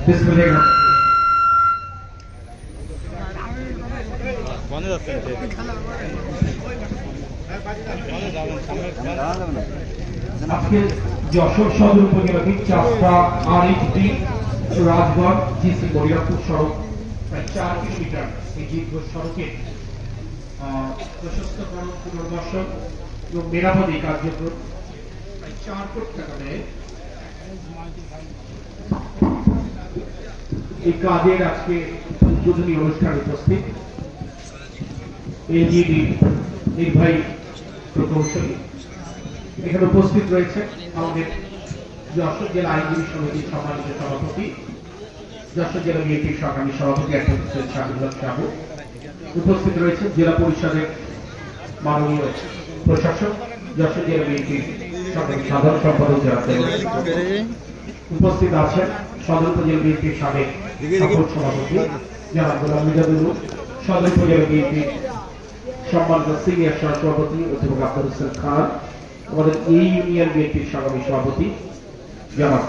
বিসমিল্লাহ। আজকে যশোর সদর উপজেলাধীন চাষটা আরেকটি রাজগঞ্জ জিসি বরিরামপুর সড়ক প্রায় 4 কিলোমিটার এই দীর্ঘ সড়কে প্রশস্তকরণ পুনর্বাসন এবং মেরামতি কার্যক্রম প্রায় 4 কোটি টাকা ব্যয়ে এই কাজের আজকে উদ্বোধনী অনুষ্ঠানে উপস্থিত এনজিডি নির্বাহী প্রকৌশলী, এখানে উপস্থিত রয়েছে আমাদের যশোর জেলা আইনজীবী সমিতির সম্মানিত সভাপতি, যশোর জেলা বিএনপির সহকারী সভাপতি অ্যাডভোকেট শাহরুল সাহু, উপস্থিত রয়েছে জেলা পরিষদের মাননীয় প্রশাসক, যশোর জেলা বিএনপির সাধারণ সম্পাদক জেলা, উপস্থিত আছেন সদর উপজেলা বিএনপির সাবেক সভাপতি জনাব গোলাম মিজানুর, সদর উপজেলা বিএনপির সম্মানিত সিনিয়র সহসভাপতি অধ্যাপক আব্দুল হোসেন খান, আমাদের এই ইউনিয়ন বিএনপির সংগ্রামী সভাপতি জনাব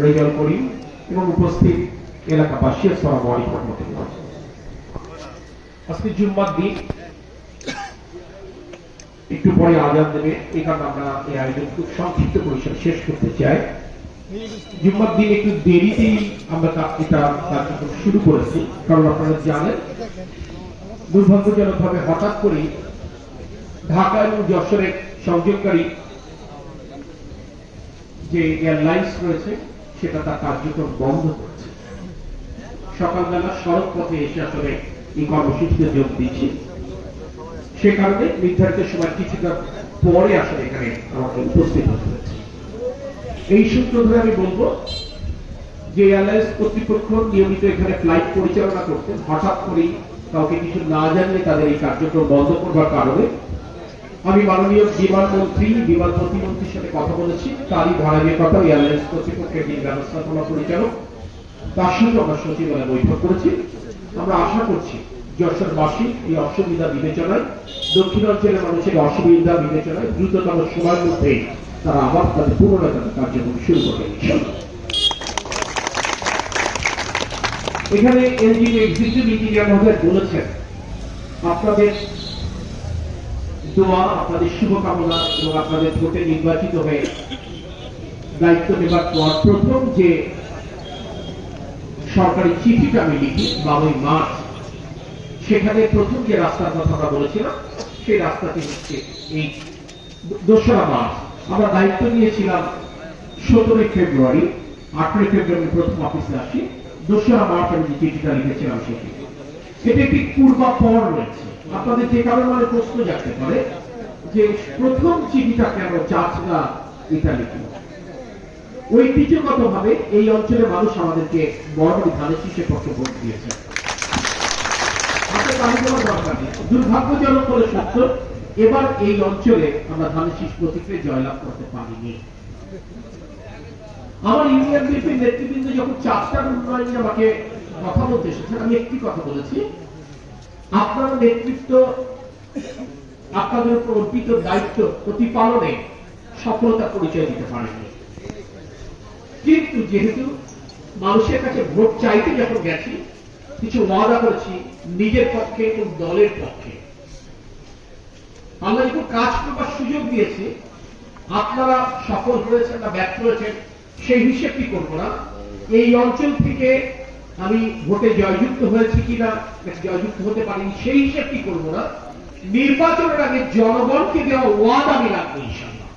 রেজাউল করিম এবং উপস্থিত এলাকাবাসী। আসসালামু আলাইকুম ওয়া রাহমাতুল্লাহ। আজকে জুম্মার দিন, একটু পরে আজান দেবে, এই কারণে আমরা এই আয়োজন খুব সংক্ষিপ্ত পরিসরে শেষ করতে চাই। জুম্মার দিন একটু দেরিতেই আমরা এটা কার্যক্রম শুরু করেছি, কারণ আপনারা জানেন দুর্ভাগ্যজনকভাবে হঠাৎ করে ঢাকা এবং যশোরের সংযোগকারী যে এয়ারলাইন্স রয়েছে সেটা তার কার্যক্রম বন্ধ করেছে। সকালবেলা সড়ক পথে এসে আসলে এই কর্মসূচিতে যোগ দিচ্ছি, সে কারণে নির্ধারিত সময় কিছুটা পরে আসলে এখানে আমাকে উপস্থিত হতে হয়েছে। এই সূত্র ধরে আমি বলবো যে এয়ারলাইন্স কর্তৃপক্ষ নিয়মিত এখানে ফ্লাইট পরিচালনা করতেন, হঠাৎ করেই কাউকে কিছু না জানলে তাদের এই কার্যক্রম বন্ধ করবার কারণে আমি মাননীয় বিমানমন্ত্রী, বিমান প্রতিমন্ত্রীর সাথে কথা বলেছি। তারই ধারাবাহিকতা এয়ারলাইন্স কর্তৃপক্ষের যে ব্যবস্থাপনা পরিচালক তার সঙ্গে আমরা সচিবালয়ে বৈঠক করেছি। আমরা আশা করছি যশোরবাসী এই অসুবিধা বিবেচনায়, দক্ষিণাঞ্চলের মানুষের অসুবিধা বিবেচনায় দ্রুততম সময়ের মধ্যে তারা আবার তাদের পুনরায় তাদের কার্যক্রম শুরু করবে। এখানে এনজিও এক্সিকিউটিভ ইঞ্জিনিয়ার মহোদয় বলেছেন আপনাদের দোয়া, আপনাদের শুভকামনা এবং আপনাদের ভোটে নির্বাচিত হয়ে দায়িত্ব নেবার পর প্রথম যে সরকারি চিঠিটা আমি লিখি 12 মার্চ, সেখানে প্রথম যে রাস্তার কথা আমরা বলেছিলাম সেই রাস্তাটি হচ্ছে এই 2রা মার্চ। আমরা দায়িত্ব নিয়েছিলাম 17 ফেব্রুয়ারি, 18 ফেব্রুয়ারি প্রথম অফিসে আসি, 2রা মার্চ আমি যে চিঠিটা লিখেছিলাম সেটি। এটা একটি পূর্বাপর রয়েছে। আপনাদের যে কারণে মানে প্রশ্ন জাগতে পারে যে প্রথম চিঠিটা কেন চার্চরা ইতালি লিখল। ঐতিহ্যগতভাবে এই অঞ্চলের মানুষ আমাদেরকে বড় ধানের শীষের পক্ষে ভোট দিয়েছে। দুর্ভাগ্যজনক বলে সত্য, এবার এই অঞ্চলে আমরা ধানের শীষ প্রতীকে জয়লাভ করতে পারিনি। আমার ইউনিয়ন বিএনপির নেতৃবৃন্দ যখন চারটার উন্নয়ন নিয়ে আমাকে কথা বলতে এসেছেন, আমি একটি কথা বলেছি, আপনার নেতৃত্ব আপনাদের উপর অর্পিত দায়িত্ব প্রতিপালনে সফলতা পরিচয় দিতে পারেনি, কিন্তু যেহেতু মানুষের কাছে ভোট চাইতে যখন গেছি কিছু ওয়াদা করেছি নিজের পক্ষে এবং দলের পক্ষে। আল্লাহ যখন কাজ করবার সুযোগ দিয়েছে, আপনারা সফল হয়েছেন না ব্যর্থ হয়েছেন সেই হিসেবটি করবো না। এই অঞ্চল থেকে আমি ভোটে জয়যুক্ত হয়েছি কিনা, জয়যুক্ত হতে পারিনি সেই হিসেবটি করবো না। নির্বাচনের আগে জনগণকে দেওয়া ওয়াদা আমি রাখবো ইনশাআল্লাহ,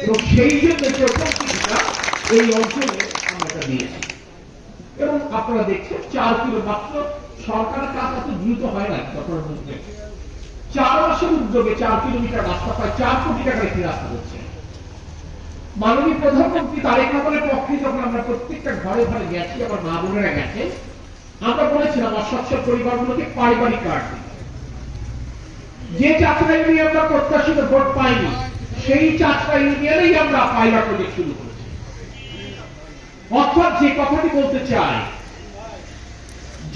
এবং সেই জন্য প্রথম চিঠিটা এই অঞ্চলে আমরা দিয়েছি। এবং আপনারা দেখছেন 4 কিলো মাত্র, সরকারের কাজ এত দ্রুত হয় না তখন মধ্যে 4 মাসের উদ্যোগে 4 কিলোমিটার রাস্তা, প্রায় 4 কোটি টাকার একটি রাস্তা হচ্ছে। মাননীয় প্রধানমন্ত্রী তারেক রহমানের পক্ষে যখন আমরা প্রত্যেকটা ঘরে ঘরে গেছি, আমার মা বোনেরা গেছে, আমরা বলেছিলাম অসচ্ছল পরিবারগুলোকে পারিবারিক কার্ড দিই। যে চাচরা ইউনিয়ন আমরা প্রত্যাশিত ভোট পাইনি, সেই চাচরা ইউনিয়নেই আমরা পাইলট প্রজেক্ট শুরু করেছি। অর্থাৎ যে কথাটি বলতে চাই,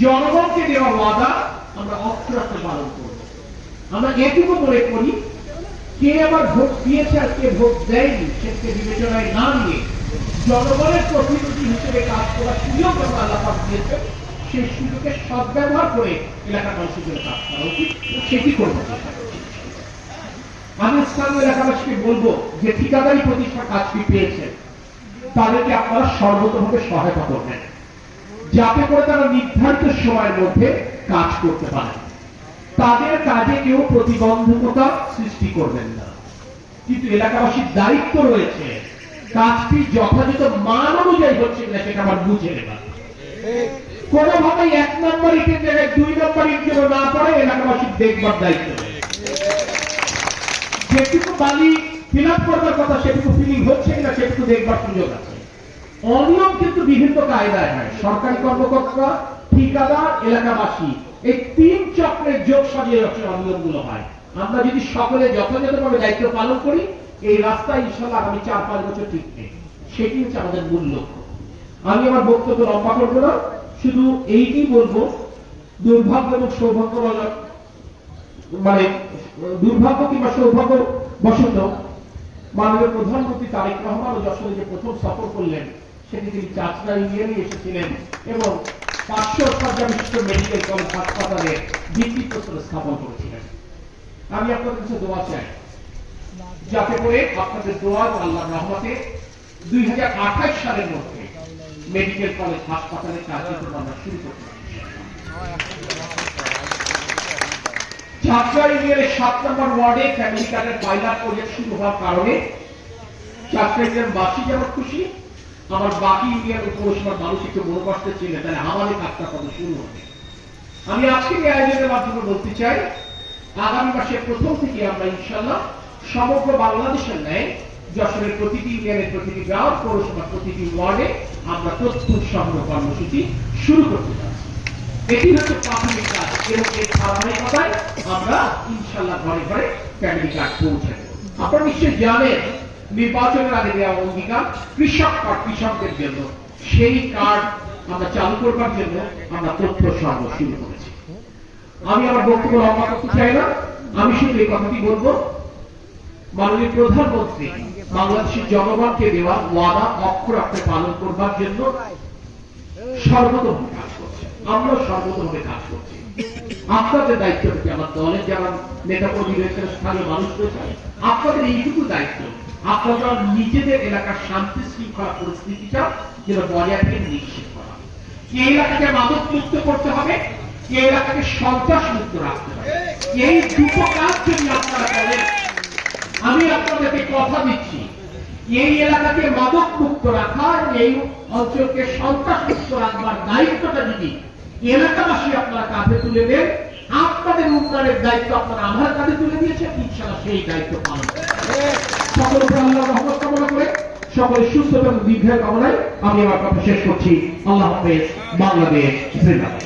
জনগণকে দেওয়া ওয়াদা আমরা অক্ষরে পালন করব। আমরা এটুকু মনে করি কে আবার ভোট দিয়েছে আর কে ভোট দেয়নি সেটাকে বিবেচনায় না নিয়ে জনগণের প্রতিনিধি হিসেবে কাজ করার সুযোগ যখন আল্লাহ পাক দিয়েছেন, সেই সুযোগের সদ্ব্যবহার করে এলাকার মানুষের জন্য কাজ করা উচিত, সেটি করব। আমি স্থানীয় এলাকাবাসীকে বলবো যে ঠিকাদারি প্রতিষ্ঠান কাজটি পেয়েছেন, তাদেরকে আপনারা সর্বতভাবে সহায়তা করবেন, যাতে করে তারা নির্ধারিত সময়ের মধ্যে কাজ করতে পারে। তাদের কাজে কেউ প্রতিবন্ধকতা সৃষ্টি করবেন না, কিন্তু এলাকাবাসীর দায়িত্ব রয়েছে কাজটি যথাযথ মান অনুযায়ী হচ্ছে কিনা সেটা আমার বুঝে নেবা। কোনোভাবে 1 নম্বর ইটের জায়গায় 2 নম্বর ইট যেন না পড়ে, এলাকাবাসীর দেখবার দায়িত্ব। যেটুকু বালি ফিল আপ করবার কথা সেটুকু ফিলিং হচ্ছে কিনা সেটুকু দেখবার সুযোগ আছে। অনিয়ম কিন্তু বিভিন্ন কায়দায় হয়, সরকারি কর্মকর্তা, ঠিকাদার, এলাকাবাসী, এই 3 চক্রের যোগ সাজিয়ে অনিয়মগুলো হয়। আমরা যদি সকলে যথাযথভাবে দায়িত্ব পালন করি, এই রাস্তায় ইনশাআল্লাহ আগামী 4-5 বছর টিকবে, সেটি হচ্ছে আমাদের মূল লক্ষ্য। আমি আমার বক্তব্য লম্বা করবো না, শুধু এইটি বলবো, দুর্ভাগ্য এবং সৌভাগ্য দুর্ভাগ্য কিংবা সৌভাগ্য বশত মাননীয় প্রধানমন্ত্রী তারেক রহমান ও যশোরে যে প্রথম সফর করলেন, সেটি তিনি চাচরা ইউনিয়নে এসেছিলেন এবং 500 শয্যা বিশিষ্ট মেডিকেল কলেজ হাসপাতালে ভিত্তিপ্রস্তর স্থাপন করেছিলেন। আমি আপনাদের কাছে দোয়া চাই, যাতে করে আপনাদের দোয়া ও আল্লাহর রহমতে 2028 সালের মধ্যে মেডিকেল কলেজ হাসপাতালের কার্যক্রম আমরা শুরু করতে পারি। চাচরা ইউনিয়নের 7 নম্বর ওয়ার্ডে ফ্যামিলি কার্ডের পাইলট প্রজেক্ট শুরু হওয়ার কারণে চাচরা ইউনিয়ন বাসী যেমন খুশি, আমার বাকি ইউনিয়ন পৌরসভার মানুষ একটু মনে কষ্টে ছিল, তাহলে আমাদের কাজটা কবে শুরু হবে। আমি আজকে এই আয়োজনের মাধ্যমে বলতে চাই, আগামী মাসের প্রথম থেকে আমরা ইনশাআল্লাহ সমগ্র বাংলাদেশের ন্যায় যশোরের প্রতিটি ইউনিয়নের প্রতিটি গ্রাম, পৌরসভার প্রতিটি ওয়ার্ডে আমরা তথ্য সংগ্রহ কর্মসূচি শুরু করতে যাচ্ছি। এটি হচ্ছে প্রাথমিক কাজ এবং এর ধারাবাহিকতায় আমরা ইনশাআল্লাহ ঘরে ঘরে ফ্যামিলি কার্ড পৌঁছে দেব। আপনারা নিশ্চয়ই জানেন, নির্বাচনের আগে দেওয়া অঙ্গীকার কৃষক কার্ড, কৃষকদের জন্য সেই কার্ড আমরা চালু করবার জন্য আমরা তথ্য সংগ্রহ শুরু করেছি। আমি আমার বক্তব্য লম্বা করতে চাই না, আমি শুধু এই কথাটি বলবো, মাননীয় প্রধানমন্ত্রী বাংলাদেশের জনগণকে দেওয়া ওয়াদা অক্ষর অক্ষরে পালন করবার জন্য সর্বতভাবে কাজ করছে, আমরা সর্বতভাবে কাজ করছি। আপনাদের দায়িত্ব থেকে আমার দলের যারা নেতা কর্মী রয়েছেন, স্থানীয় মানুষ রয়েছেন, আপনাদের এইটুকু দায়িত্ব, আপনারা নিজেদের এলাকার শান্তি শৃঙ্খলা পরিস্থিতিটা যেন বজায় থেকে নিশ্চিত করা। এই এলাকাকে মাদক মুক্ত করতে হবে, এই এলাকাকে সন্ত্রাস মুক্ত রাখতে হবে। এই দুটো কাজ যদি আপনারা করেন, আমি আপনাদেরকে কথা দিচ্ছি, এই এলাকাকে মাদক মুক্ত রাখা, এই অঞ্চলকে সন্ত্রাস মুক্ত রাখবার দায়িত্বটা যদি এলাকাবাসী আপনারা কাঁধে তুলে দেন, আপনাদের উন্নয়নের দায়িত্ব আপনারা আমার কাঁধে তুলে দিয়েছেন, ইনশাআল্লাহ সেই দায়িত্ব পালন করবেন। সকল উপরে আল্লাহর রহমত কামনা করে, সকলের সুস্থতা এবং দীর্ঘায়ু কামনায় আমি আমার কথা শেষ করছি। আল্লাহ হাফেজ। বাংলাদেশ জিন্দাবাদ।